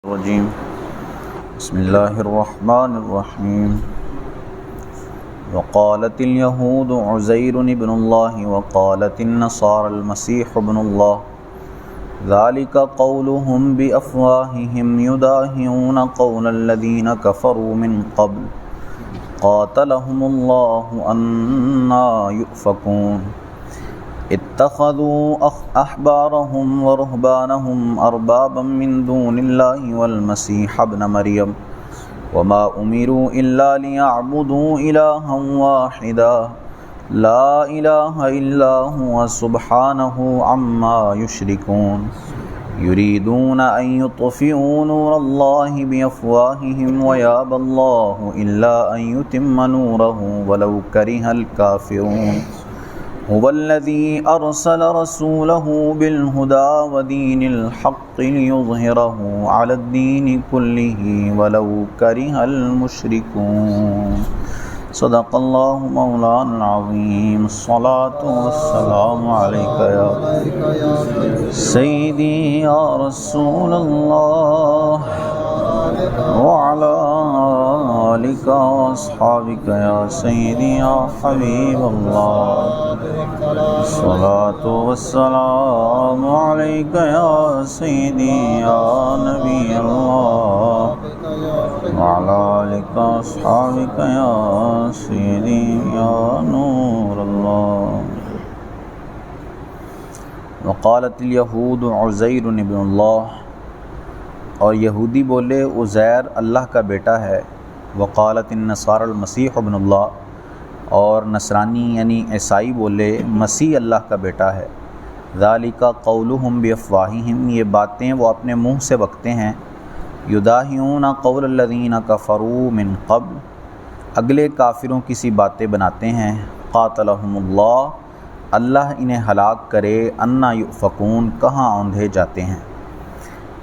الرجیم بسم اللہ الرحمن الرحیم وقالت اليہود عزیر ابن اللہ وقالت النصارى المسیح ابن اللہ ذلك قولهم بأفواہہم یداہعون قول الذین کفروا من قبل قاتلهم اللہ انا یؤفکون اتخذوا احبارهم ورهبانهم اربابا من دون الله والمسيح ابن مريم وما امروا الا ليعبدوا الها واحدا لا اله الا هو سبحانه عما يشركون يريدون ان يطفئوا نور الله بافواههم ويابى الله الا ان يتم نوره ولو كره الكافرون هو الذي أرسل رسوله بالهدى ودين الحق ليظهره على الدين كله ولو كره المشركون صدق الله مولانا العظيم الصلاة والسلام عليك يا سيدي يا رسول الله وعلى آلك وأصحابك يا سيدي يا حبيب الله الصلاة والسلام عليك يا سيدي يا نبي الله وعلى آلك وأصحابك يا سيدي يا نور الله وقالت اليهود عزير ابن الله اور یہودی بولے عزیر اللہ کا بیٹا ہے وقالت النصارى المسیح ابن اللہ اور نصرانی یعنی عیسائی بولے مسیح اللہ کا بیٹا ہے ذالک قولہم بافواہہم یہ باتیں وہ اپنے منہ سے بکتے ہیں یداہعون قول الذین کفروا من قبل اگلے کافروں کی سی باتیں بناتے ہیں قاتلہم اللہ اللہ انہیں ہلاک کرے انا یؤفکون کہاں اوندھے جاتے ہیں۔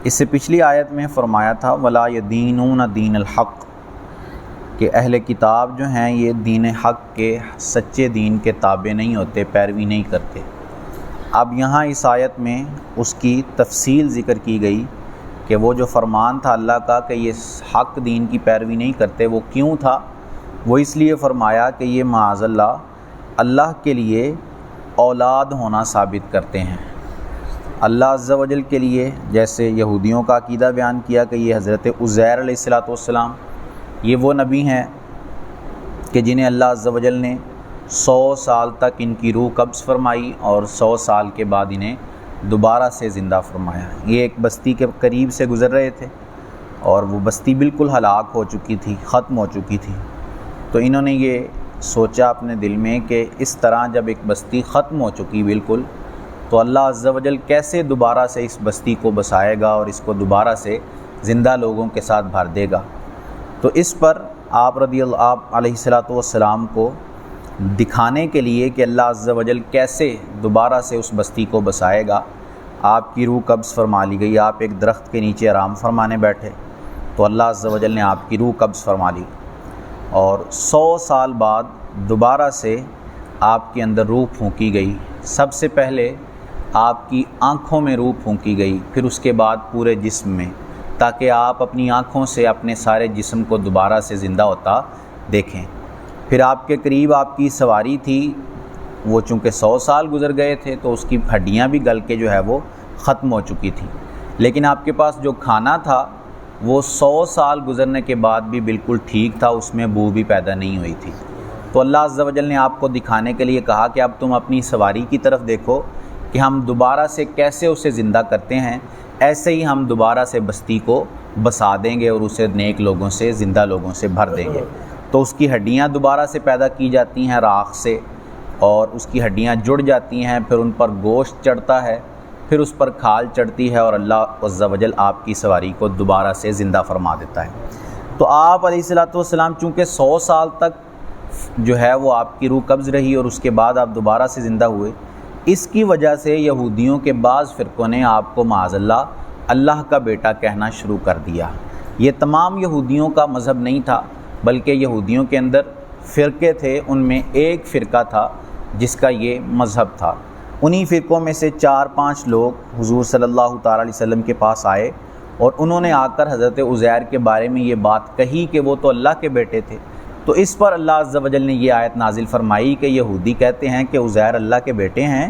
اس سے پچھلی آیت میں فرمایا تھا ولا یدینون دین الحق کہ اہل کتاب جو ہیں یہ دین حق کے سچے دین کے تابع نہیں ہوتے، پیروی نہیں کرتے۔ اب یہاں اس آیت میں اس کی تفصیل ذکر کی گئی کہ وہ جو فرمان تھا اللہ کا کہ یہ حق دین کی پیروی نہیں کرتے وہ کیوں تھا؟ وہ اس لیے فرمایا کہ یہ معاذ اللہ کے لیے اولاد ہونا ثابت کرتے ہیں۔ اللہ عز و جل کے لیے جیسے یہودیوں کا عقیدہ بیان کیا کہ یہ حضرت عزیر علیہ السلام یہ وہ نبی ہیں کہ جنہیں اللہ عز و جل نے 100 سال تک ان کی روح قبض فرمائی اور 100 سال کے بعد انہیں دوبارہ سے زندہ فرمایا۔ یہ ایک بستی کے قریب سے گزر رہے تھے اور وہ بستی بالکل ہلاک ہو چکی تھی، ختم ہو چکی تھی، تو انہوں نے یہ سوچا اپنے دل میں کہ اس طرح جب ایک بستی ختم ہو چکی بالکل تو اللہ عز و جل کیسے دوبارہ سے اس بستی کو بسائے گا اور اس کو دوبارہ سے زندہ لوگوں کے ساتھ بھر دے گا۔ تو اس پر آپ علیہ السلام کو دکھانے کے لیے کہ اللہ عز و جل کیسے دوبارہ سے اس بستی کو بسائے گا، آپ کی روح قبض فرما لی گئی، آپ ایک درخت کے نیچے آرام فرمانے بیٹھے تو اللہ عز و جل نے آپ کی روح قبض فرما لی اور 100 سال بعد دوبارہ سے آپ کے اندر روح پھونکی گئی۔ سب سے پہلے آپ کی آنکھوں میں روح پھونکی گئی، پھر اس کے بعد پورے جسم میں، تاکہ آپ اپنی آنکھوں سے اپنے سارے جسم کو دوبارہ سے زندہ ہوتا دیکھیں۔ پھر آپ کے قریب آپ کی سواری تھی، وہ چونکہ 100 سال گزر گئے تھے تو اس کی ہڈیاں بھی گل کے جو ہے وہ ختم ہو چکی تھیں، لیکن آپ کے پاس جو کھانا تھا وہ 100 سال گزرنے کے بعد بھی بالکل ٹھیک تھا، اس میں بو بھی پیدا نہیں ہوئی تھی۔ تو اللہ عز و جل نے آپ کو دکھانے کے لیے کہا کہ اب تم اپنی سواری کی طرف دیکھو کہ ہم دوبارہ سے کیسے اسے زندہ کرتے ہیں، ایسے ہی ہم دوبارہ سے بستی کو بسا دیں گے اور اسے نیک لوگوں سے، زندہ لوگوں سے بھر دیں گے۔ تو اس کی ہڈیاں دوبارہ سے پیدا کی جاتی ہیں راکھ سے، اور اس کی ہڈیاں جڑ جاتی ہیں، پھر ان پر گوشت چڑھتا ہے، پھر اس پر کھال چڑھتی ہے اور اللہ عز و جل آپ کی سواری کو دوبارہ سے زندہ فرما دیتا ہے۔ تو آپ علیہ السلام چونکہ 100 سال تک جو ہے وہ آپ کی روح قبض رہی اور اس کے بعد آپ دوبارہ سے زندہ ہوئے، اس کی وجہ سے یہودیوں کے بعض فرقوں نے آپ کو معاذ اللہ کا بیٹا کہنا شروع کر دیا۔ یہ تمام یہودیوں کا مذہب نہیں تھا، بلکہ یہودیوں کے اندر فرقے تھے، ان میں ایک فرقہ تھا جس کا یہ مذہب تھا۔ انہی فرقوں میں سے 4-5 لوگ حضور صلی اللہ تعالیٰ علیہ وسلم کے پاس آئے اور انہوں نے آ کر حضرت عزیر کے بارے میں یہ بات کہی کہ وہ تو اللہ کے بیٹے تھے، تو اس پر اللہ عز و جل نے یہ آیت نازل فرمائی کہ یہودی کہتے ہیں کہ عزیر اللہ کے بیٹے ہیں،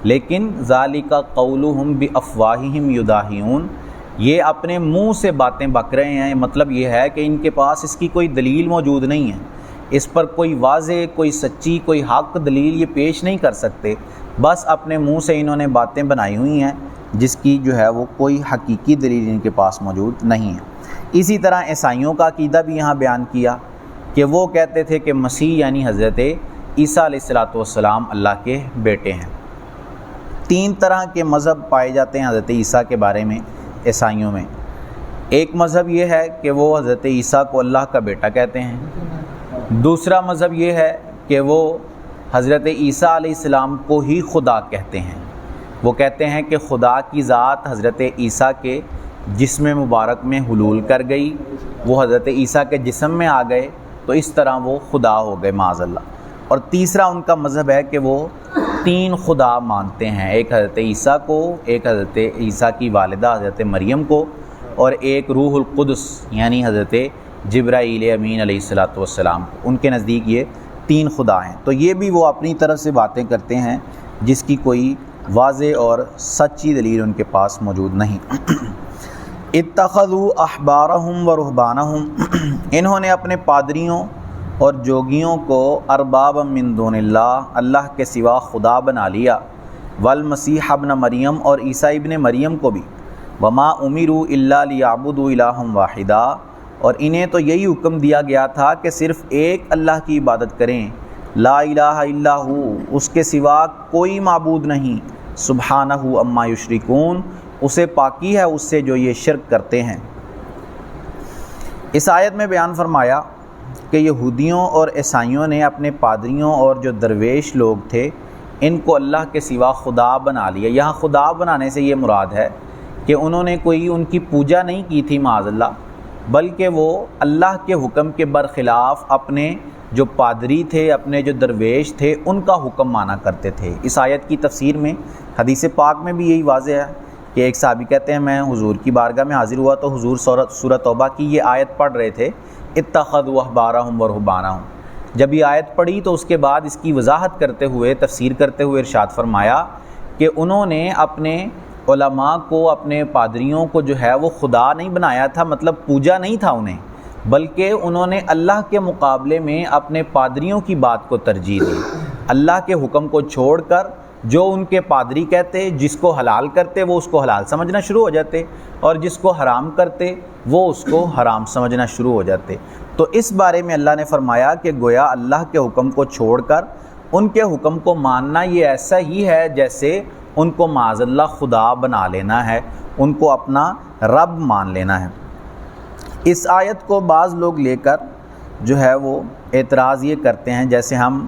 لیکن ذالک قولہم بافواہہم یداہیون، یہ اپنے منہ سے باتیں بک رہے ہیں، مطلب یہ ہے کہ ان کے پاس اس کی کوئی دلیل موجود نہیں ہے، اس پر کوئی واضح، کوئی سچی، کوئی حق دلیل یہ پیش نہیں کر سکتے، بس اپنے منہ سے انہوں نے باتیں بنائی ہوئی ہیں جس کی جو ہے وہ کوئی حقیقی دلیل ان کے پاس موجود نہیں ہے۔ اسی طرح عیسائیوں کا عقیدہ بھی یہاں بیان کیا کہ وہ کہتے تھے کہ مسیح یعنی حضرت عیسیٰ علیہ السلام اللہ کے بیٹے ہیں۔ 3 طرح کے مذہب پائے جاتے ہیں حضرت عیسیٰ کے بارے میں عیسائیوں میں۔ ایک مذہب یہ ہے کہ وہ حضرت عیسیٰ کو اللہ کا بیٹا کہتے ہیں، دوسرا مذہب یہ ہے کہ وہ حضرت عیسیٰ علیہ السلام کو ہی خدا کہتے ہیں، وہ کہتے ہیں کہ خدا کی ذات حضرت عیسیٰ کے جسم مبارک میں حلول کر گئی، وہ حضرت عیسیٰ کے جسم میں آ گئے تو اس طرح وہ خدا ہو گئے معاذ اللہ۔ اور تیسرا ان کا مذہب ہے کہ وہ 3 خدا مانتے ہیں، ایک حضرت عیسیٰ کو، ایک حضرت عیسیٰ کی والدہ حضرت مریم کو، اور ایک روح القدس یعنی حضرت جبرائیل امین علیہ السلام کو۔ ان کے نزدیک یہ 3 خدا ہیں، تو یہ بھی وہ اپنی طرف سے باتیں کرتے ہیں جس کی کوئی واضح اور سچی دلیل ان کے پاس موجود نہیں۔ اتخذوا احبارہم و رہبانہم، انہوں نے اپنے پادریوں اور جوگیوں کو اربابا من دون اللہ، اللہ کے سوا خدا بنا لیا، والمسیح ابن مریم، اور عیسیٰ ابن مریم کو بھی، وما امروا الا لیعبدوا الہا واحدا، اور انہیں تو یہی حکم دیا گیا تھا کہ صرف ایک اللہ کی عبادت کریں، لا الہ الا ہو، اس کے سوا کوئی معبود نہیں، سبحانہ عما یشرکون، اسے پاکی ہے اس سے جو یہ شرک کرتے ہیں۔ اس آیت میں بیان فرمایا کہ یہودیوں اور عیسائیوں نے اپنے پادریوں اور جو درویش لوگ تھے ان کو اللہ کے سوا خدا بنا لیا۔ یہاں خدا بنانے سے یہ مراد ہے کہ انہوں نے کوئی ان کی پوجا نہیں کی تھی معاذ اللہ، بلکہ وہ اللہ کے حکم کے برخلاف اپنے جو پادری تھے، اپنے جو درویش تھے، ان کا حکم مانا کرتے تھے۔ اس آیت کی تفسیر میں حدیث پاک میں بھی یہی واضح ہے کہ ایک صحابی کہتے ہیں میں حضور کی بارگاہ میں حاضر ہوا تو حضور سورہ توبہ کی یہ آیت پڑھ رہے تھے، اتخذوا احبارہم و رہبانہم۔ جب یہ آیت پڑھی تو اس کے بعد اس کی وضاحت کرتے ہوئے، تفسیر کرتے ہوئے ارشاد فرمایا کہ انہوں نے اپنے علماء کو، اپنے پادریوں کو جو ہے وہ خدا نہیں بنایا تھا، مطلب پوجا نہیں تھا انہیں، بلکہ انہوں نے اللہ کے مقابلے میں اپنے پادریوں کی بات کو ترجیح دی، اللہ کے حکم کو چھوڑ کر جو ان کے پادری کہتے، جس کو حلال کرتے وہ اس کو حلال سمجھنا شروع ہو جاتے، اور جس کو حرام کرتے وہ اس کو حرام سمجھنا شروع ہو جاتے۔ تو اس بارے میں اللہ نے فرمایا کہ گویا اللہ کے حکم کو چھوڑ کر ان کے حکم کو ماننا یہ ایسا ہی ہے جیسے ان کو معاذ اللہ خدا بنا لینا ہے، ان کو اپنا رب مان لینا ہے۔ اس آیت کو بعض لوگ لے کر جو ہے وہ اعتراض یہ کرتے ہیں، جیسے ہم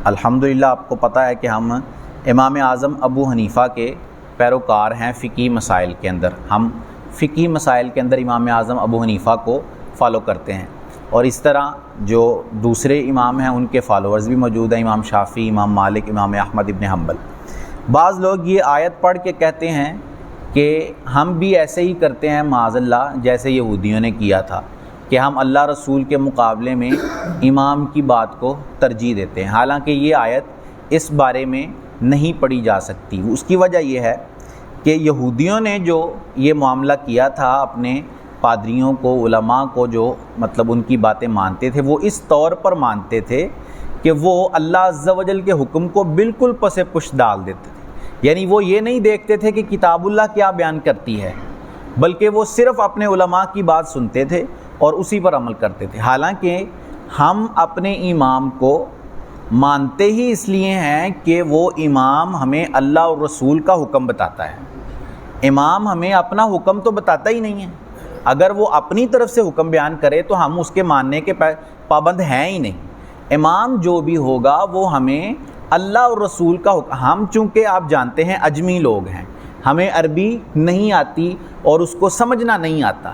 الحمدللہ آپ کو پتہ ہے کہ ہم امام اعظم ابو حنیفہ کے پیروکار ہیں فقہی مسائل کے اندر، ہم فقہی مسائل کے اندر امام اعظم ابو حنیفہ کو فالو کرتے ہیں، اور اس طرح جو دوسرے امام ہیں ان کے فالوورز بھی موجود ہیں، امام شافعی، امام مالک، امام احمد ابن حنبل۔ بعض لوگ یہ آیت پڑھ کے کہتے ہیں کہ ہم بھی ایسے ہی کرتے ہیں معاذ اللہ جیسے یہودیوں نے کیا تھا، کہ ہم اللہ رسول کے مقابلے میں امام کی بات کو ترجیح دیتے ہیں، حالانکہ یہ آیت اس بارے میں نہیں پڑھی جا سکتی۔ اس کی وجہ یہ ہے کہ یہودیوں نے جو یہ معاملہ کیا تھا اپنے پادریوں کو، علماء کو، جو مطلب ان کی باتیں مانتے تھے، وہ اس طور پر مانتے تھے کہ وہ اللہ عز و جل کے حکم کو بالکل پس پش ڈال دیتے تھے، یعنی وہ یہ نہیں دیکھتے تھے کہ کتاب اللہ کیا بیان کرتی ہے، بلکہ وہ صرف اپنے علماء کی بات سنتے تھے اور اسی پر عمل کرتے تھے۔ حالانکہ ہم اپنے امام کو مانتے ہی اس لیے ہیں کہ وہ امام ہمیں اللہ اور رسول کا حکم بتاتا ہے، امام ہمیں اپنا حکم تو بتاتا ہی نہیں ہے، اگر وہ اپنی طرف سے حکم بیان کرے تو ہم اس کے ماننے کے پابند ہیں ہی نہیں۔ امام جو بھی ہوگا وہ ہمیں اللہ اور رسول کا حکم، ہم چونکہ آپ جانتے ہیں اجمی لوگ ہیں، ہمیں عربی نہیں آتی اور اس کو سمجھنا نہیں آتا،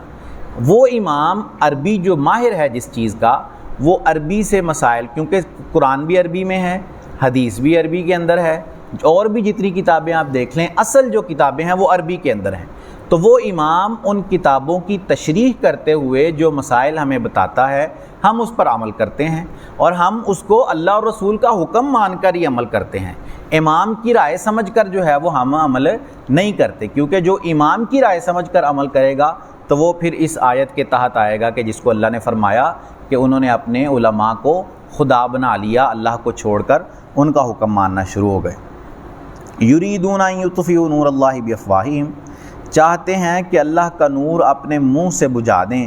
وہ امام عربی جو ماہر ہے جس چیز کا، وہ عربی سے مسائل، کیونکہ قرآن بھی عربی میں ہے، حدیث بھی عربی کے اندر ہے، اور بھی جتنی کتابیں آپ دیکھ لیں اصل جو کتابیں ہیں وہ عربی کے اندر ہیں، تو وہ امام ان کتابوں کی تشریح کرتے ہوئے جو مسائل ہمیں بتاتا ہے ہم اس پر عمل کرتے ہیں، اور ہم اس کو اللہ اور رسول کا حکم مان کر ہی عمل کرتے ہیں۔ امام کی رائے سمجھ کر جو ہے وہ ہم عمل نہیں کرتے، کیونکہ جو امام کی رائے سمجھ کر عمل کرے گا تو وہ پھر اس آیت کے تحت آئے گا کہ جس کو اللہ نے فرمایا کہ انہوں نے اپنے علماء کو خدا بنا لیا، اللہ کو چھوڑ کر ان کا حکم ماننا شروع ہو گئے۔ یریدون ان یطفئوا نور اللہ بافواہہم، چاہتے ہیں کہ اللہ کا نور اپنے منہ سے بجھا دیں،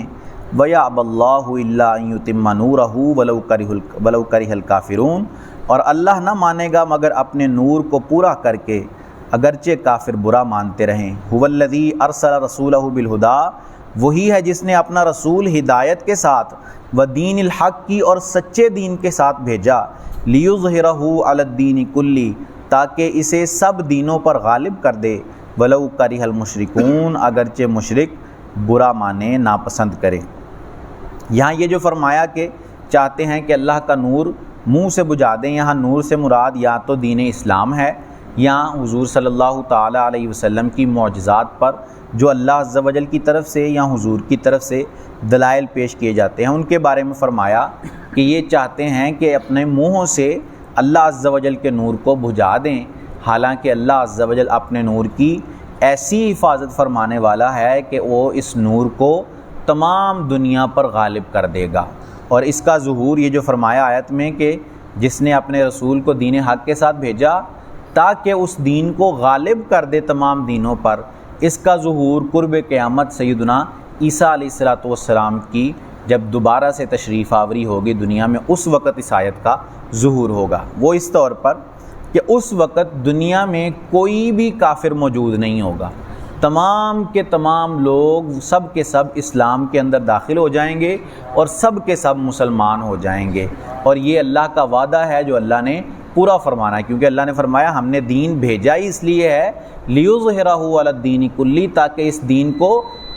وَيَأْبَى اللَّهُ إِلَّا أَن يُتِمَّ نُورَهُ وَلَوْ كَرِهَ الْكَافِرُونَ، اور اللہ نہ مانے گا مگر اپنے نور کو پورا کر کے اگرچہ کافر برا مانتے رہیں۔ هُوَ الَّذِي أَرْسَلَ رَسُولَهُ بِالْهُدَىٰ، وہی ہے جس نے اپنا رسول ہدایت کے ساتھ ودین الحق کی اور سچے دین کے ساتھ بھیجا، لِيُظْهِرَهُ عَلَى الدِّينِ كُلِّهِ، تاکہ اسے سب دینوں پر غالب کر دے، وَلَوْ كَرِهَ الْمُشْرِكُونَ، اگرچہ مشرک برا مانے، ناپسند کرے۔ یہاں یہ جو فرمایا کہ چاہتے ہیں کہ اللہ کا نور منہ سے بجھا دیں، یہاں نور سے مراد یا تو دین اسلام ہے یا حضور صلی اللہ تعالیٰ علیہ وسلم کی معجزات پر جو اللہ عز و جل کی طرف سے یا حضور کی طرف سے دلائل پیش کیے جاتے ہیں، ان کے بارے میں فرمایا کہ یہ چاہتے ہیں کہ اپنے منہوں سے اللہ عز و جل کے نور کو بجھا دیں، حالانکہ اللہ عز و جل اپنے نور کی ایسی حفاظت فرمانے والا ہے کہ وہ اس نور کو تمام دنیا پر غالب کر دے گا۔ اور اس کا ظہور یہ جو فرمایا آیت میں کہ جس نے اپنے رسول کو دین حق کے ساتھ بھیجا تاکہ اس دین کو غالب کر دے تمام دینوں پر، اس کا ظہور قرب قیامت سیدنا عیسیٰ علیہ السلام کی جب دوبارہ سے تشریف آوری ہوگی دنیا میں، اس وقت اس آیت کا ظہور ہوگا۔ وہ اس طور پر کہ اس وقت دنیا میں کوئی بھی کافر موجود نہیں ہوگا، تمام کے تمام لوگ سب کے سب اسلام کے اندر داخل ہو جائیں گے اور سب کے سب مسلمان ہو جائیں گے، اور یہ اللہ کا وعدہ ہے جو اللہ نے پورا فرمانا ہے، کیونکہ اللہ نے فرمایا ہم نے دین بھیجا ہی اس لیے ہے لِيُظْهِرَهُ عَلَى الدِّينِ كُلِّهِ، تاکہ اس دین کو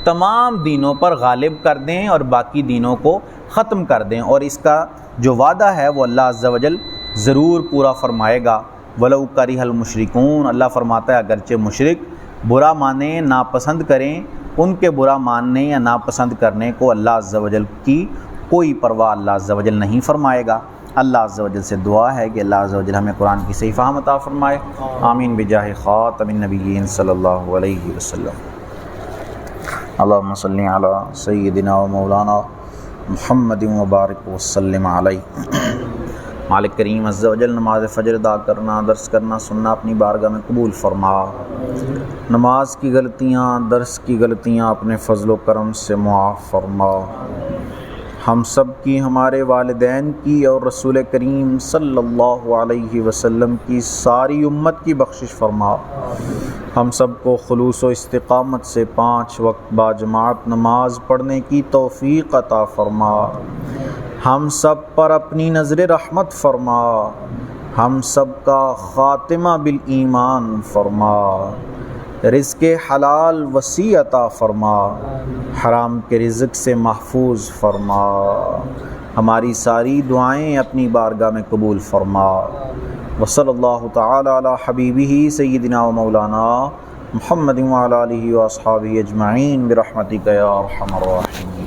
تمام دینوں پر غالب کر دیں اور باقی دینوں کو ختم کر دیں، اور اس کا جو وعدہ ہے وہ اللہ عز و جل ضرور پورا فرمائے گا۔ وَلَوْ كَرِهَ الْمُشْرِكُونَ، اللہ فرماتا ہے اگرچہ مشرک برا مانیں، ناپسند کریں، ان کے برا ماننے یا ناپسند کرنے کو اللہ عز و جل کی کوئی پرواہ اللہ عز و جل نہیں فرمائے گا۔ اللہ عز و جل سے دعا ہے کہ اللہ عز و جل ہمیں قرآن کی صحیح فہم عطا فرمائے، آمین بجاہ خاتم النبیین صلی اللہ علیہ وسلم۔ اللہم صلی علی سیدنا و مولانا محمد وبارک وسلم علیہ۔ مالک کریم عز و جل نماز فجر ادا کرنا، درس کرنا، سننا اپنی بارگاہ میں قبول فرما، نماز کی غلطیاں، درس کی غلطیاں اپنے فضل و کرم سے معاف فرما، ہم سب کی، ہمارے والدین کی اور رسول کریم صلی اللہ علیہ وسلم کی ساری امت کی بخشش فرما، ہم سب کو خلوص و استقامت سے 5 وقت باجماعت نماز پڑھنے کی توفیق عطا فرما، ہم سب پر اپنی نظر رحمت فرما، ہم سب کا خاتمہ بالایمان فرما، رزق حلال وسیع عطا فرما، حرام کے رزق سے محفوظ فرما، ہماری ساری دعائیں اپنی بارگاہ میں قبول فرما۔ وصلی اللہ تعالی علی حبیبہ سیدنا و مولانا محمد وعلی آلہ واصحابہ اجمعین برحمتک یا ارحم الراحمین۔